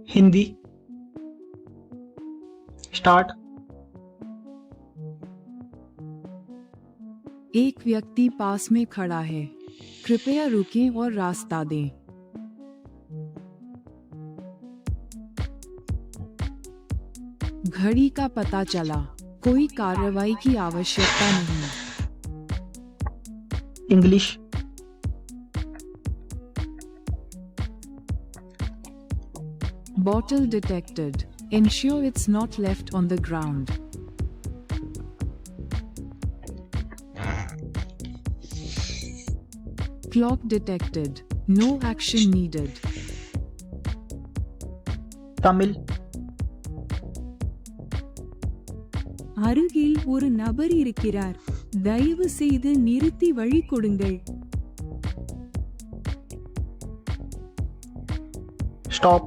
Hindi start. एक व्यक्ति पास में खड़ा है, कृपया रुकें और रास्ता दें। घड़ी का पता चला, कोई कार्रवाई की आवश्यकता नहीं। English Bottle detected. Ensure it's not left on the ground. Clock detected. No action needed. Tamil அருகில் ஒரு நபர் இருக்கிறார், தயவு செய்து நிறுத்தி வழி கொடுங்கள். स्टॉप।